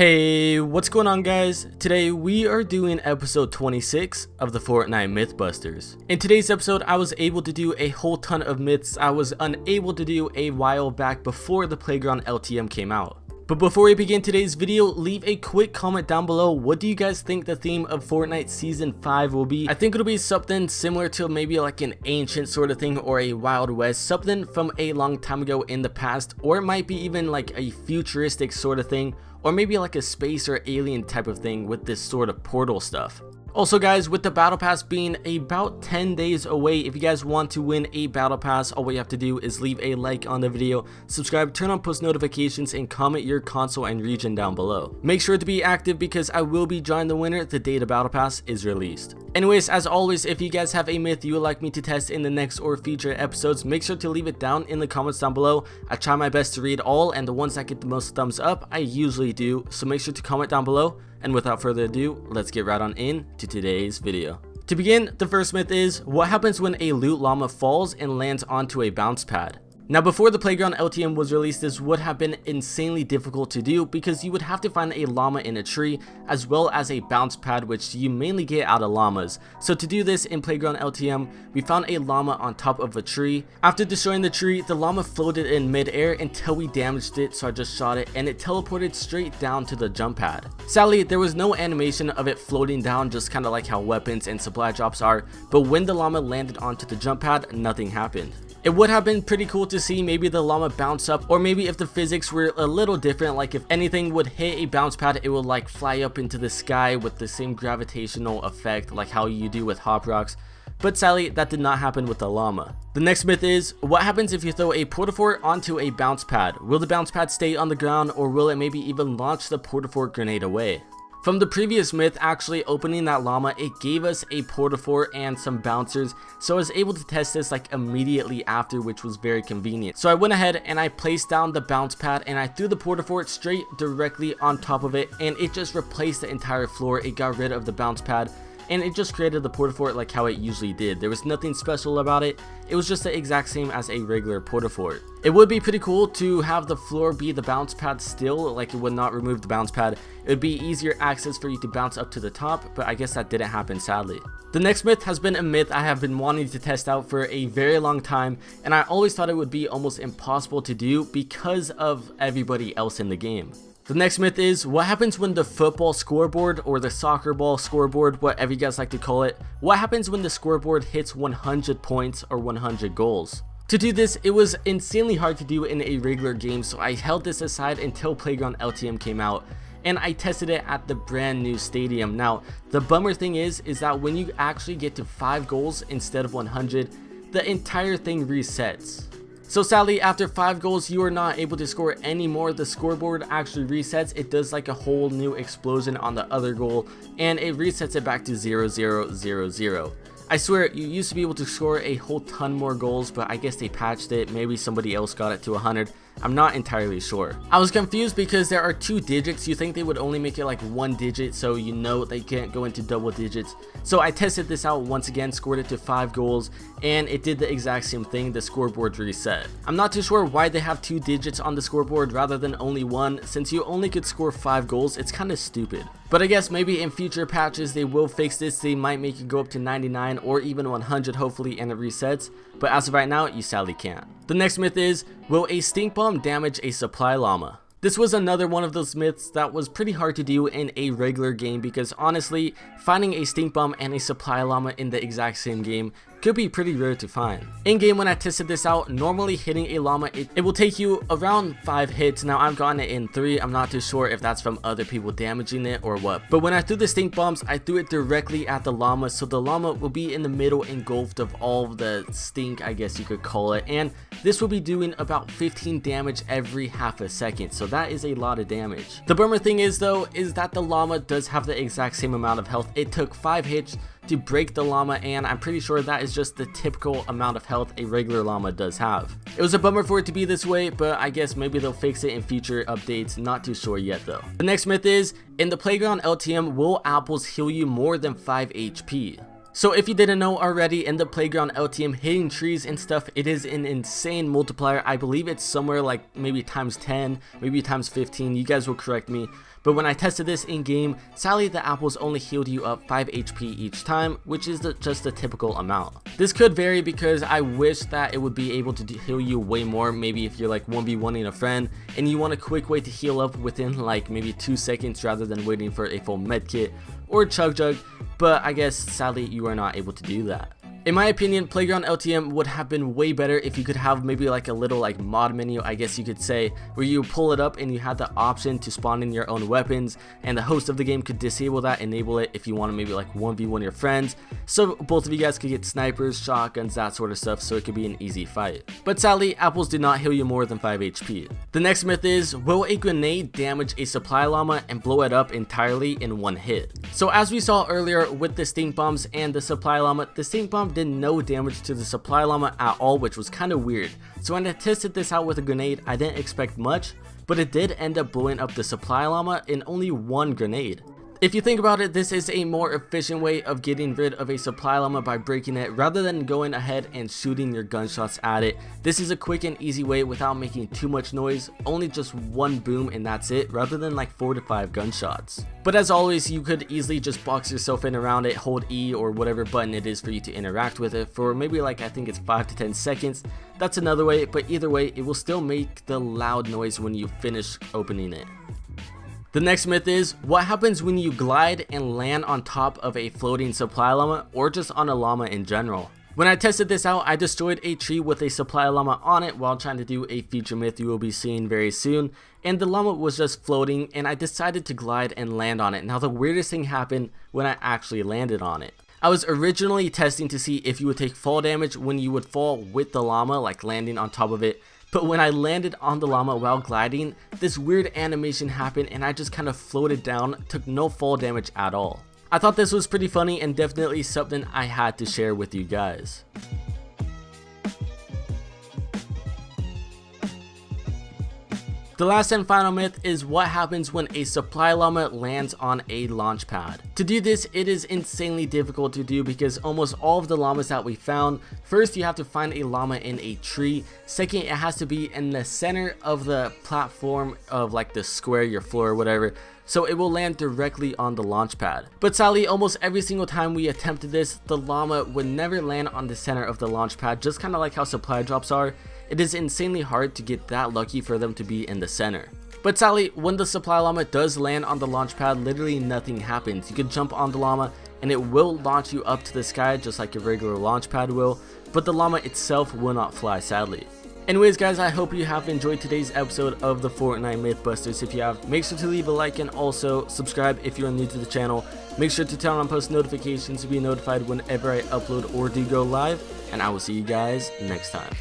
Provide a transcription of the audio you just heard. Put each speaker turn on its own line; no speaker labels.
Hey, what's going on guys? Today we are doing episode 26 of the Fortnite Mythbusters. In today's episode I was able to do a whole ton of myths I was unable to do a while back before the Playground LTM came out. But before we begin today's video, leave a quick comment down below. What do you guys think the theme of Fortnite Season 5 will be? I think it'll be something similar to maybe like an ancient sort of thing or a Wild West, something from a long time ago in the past, or it might be even like a futuristic sort of thing, or maybe like a space or alien type of thing with this sort of portal stuff. Also guys, with the battle pass being about 10 days away, if you guys want to win a battle pass, all you have to do is leave a like on the video, subscribe, turn on post notifications, and comment your console and region down below. Make sure to be active because I will be drawing the winner the day the battle pass is released. Anyways, as always, if you guys have a myth you would like me to test in the next or future episodes, make sure to leave it down in the comments down below. I try my best to read all, and the ones that get the most thumbs up, I usually do, so make sure to comment down below. And without further ado, let's get right on in to today's video. To begin, the first myth is, what happens when a loot llama falls and lands onto a bounce pad? Now before the Playground LTM was released, this would have been insanely difficult to do because you would have to find a llama in a tree as well as a bounce pad, which you mainly get out of llamas. So to do this in Playground LTM, we found a llama on top of a tree. After destroying the tree, the llama floated in midair until we damaged it, so I just shot it and it teleported straight down to the jump pad. Sadly, there was no animation of it floating down, just kind of like how weapons and supply drops are, but when the llama landed onto the jump pad, nothing happened. It would have been pretty cool to see maybe the llama bounce up, or maybe if the physics were a little different, like if anything would hit a bounce pad, it would like fly up into the sky with the same gravitational effect like how you do with hop rocks. But sadly, that did not happen with the llama. The next myth is, what happens if you throw a portafort onto a bounce pad? Will the bounce pad stay on the ground, or will it maybe even launch the portafort grenade away? From the previous myth, actually opening that llama, it gave us a portafort and some bouncers, so I was able to test this like immediately after, which was very convenient. So I went ahead and I placed down the bounce pad and I threw the portafort straight directly on top of it, and it just replaced the entire floor. It got rid of the bounce pad and it just created the portafort like how it usually did. There was nothing special about it. It was just the exact same as a regular portafort. It would be pretty cool to have the floor be the bounce pad still, like it would not remove the bounce pad. It would be easier access for you to bounce up to the top, but I guess that didn't happen sadly. The next myth has been a myth I have been wanting to test out for a very long time, and I always thought it would be almost impossible to do because of everybody else in the game. The next myth is, what happens when the football scoreboard or the soccer ball scoreboard, whatever you guys like to call it, what happens when the scoreboard hits 100 points or 100 goals? To do this, it was insanely hard to do in a regular game, so I held this aside until Playground LTM came out, and I tested it at the brand new stadium. Now, the bummer thing is that when you actually get to 5 goals instead of 100, the entire thing resets. So sadly, after 5 goals, you are not able to score anymore. The scoreboard actually resets. It does like a whole new explosion on the other goal, and it resets it back to 0, 0, 0, 0. I swear, you used to be able to score a whole ton more goals, but I guess they patched it. Maybe somebody else got it to 100. I'm not entirely sure. I was confused because there are 2 digits. You think they would only make it like 1 digit, so you know they can't go into double digits. So I tested this out once again, scored it to 5 goals, and it did the exact same thing. The scoreboard reset. I'm not too sure why they have 2 digits on the scoreboard rather than only 1. Since you only could score 5 goals, it's kind of stupid. But I guess maybe in future patches they will fix this. They might make it go up to 99 or even 100 hopefully, and it resets. But as of right now, you sadly can't. The next myth is, will a stink bomb damage a supply llama? This was another one of those myths that was pretty hard to do in a regular game because honestly, finding a stink bomb and a supply llama in the exact same game could be pretty rare to find. In game, when I tested this out, normally hitting a llama, it will take you around 5 hits. Now I've gotten it in 3. I'm not too sure if that's from other people damaging it or what. But when I threw the stink bombs, I threw it directly at the llama, so the llama will be in the middle engulfed of all of the stink, I guess you could call it. And this will be doing about 15 damage every half a second, so that is a lot of damage. The bummer thing is though, is that the llama does have the exact same amount of health. It took 5 hits to break the llama, and I'm pretty sure that is just the typical amount of health a regular llama does have. It was a bummer for it to be this way, but I guess maybe they'll fix it in future updates. Not too sure yet though. The next myth is, in the Playground LTM, will apples heal you more than 5 HP? So if you didn't know already, in the playground LTM, hitting trees and stuff, it is an insane multiplier. I believe it's somewhere like maybe times 10, maybe times 15, you guys will correct me. But when I tested this in game, sadly the apples only healed you up 5 HP each time, which is just the typical amount. This could vary because I wish that it would be able to heal you way more, maybe if you're like 1v1ing a friend and you want a quick way to heal up within like maybe 2 seconds rather than waiting for a full medkit or chug jug, but I guess sadly you are not able to do that. In my opinion, Playground LTM would have been way better if you could have maybe like a little like mod menu, I guess you could say, where you pull it up and you had the option to spawn in your own weapons, and the host of the game could disable that, enable it if you want to maybe like 1v1 your friends, so both of you guys could get snipers, shotguns, that sort of stuff, so it could be an easy fight. But sadly, apples do not heal you more than 5 HP. The next myth is, will a grenade damage a supply llama and blow it up entirely in one hit? So as we saw earlier with the stink bombs and the supply llama, the stink bomb did no damage to the supply llama at all, which was kind of weird. So when I tested this out with a grenade, I didn't expect much, but it did end up blowing up the supply llama in only one grenade. If you think about it, this is a more efficient way of getting rid of a supply llama by breaking it rather than going ahead and shooting your gunshots at it. This is a quick and easy way without making too much noise, only just one boom and that's it, rather than like 4 to 5 gunshots. But as always, you could easily just box yourself in around it, hold E or whatever button it is for you to interact with it for maybe like I think it's 5 to 10 seconds. That's another way, but either way, it will still make the loud noise when you finish opening it. The next myth is, what happens when you glide and land on top of a floating supply llama or just on a llama in general? When I tested this out, I destroyed a tree with a supply llama on it while trying to do a feature myth you will be seeing very soon, and the llama was just floating and I decided to glide and land on it. Now the weirdest thing happened when I actually landed on it. I was originally testing to see if you would take fall damage when you would fall with the llama, like landing on top of it. But when I landed on the llama while gliding, this weird animation happened and I just kind of floated down, took no fall damage at all. I thought this was pretty funny and definitely something I had to share with you guys. The last and final myth is what happens when a supply llama lands on a launch pad. To do this, it is insanely difficult to do because almost all of the llamas that we found, first you have to find a llama in a tree, second it has to be in the center of the platform of like the square, your floor or whatever, so it will land directly on the launch pad. But sadly, almost every single time we attempted this, the llama would never land on the center of the launch pad, just kind of like how supply drops are. It is insanely hard to get that lucky for them to be in the center. But sadly, when the supply llama does land on the launch pad, literally nothing happens. You can jump on the llama and it will launch you up to the sky just like a regular launch pad will, but the llama itself will not fly, sadly. Anyways guys, I hope you have enjoyed today's episode of the Fortnite Mythbusters. If you have, make sure to leave a like and also subscribe if you're new to the channel. Make sure to turn on post notifications to be notified whenever I upload or do go live, and I will see you guys next time.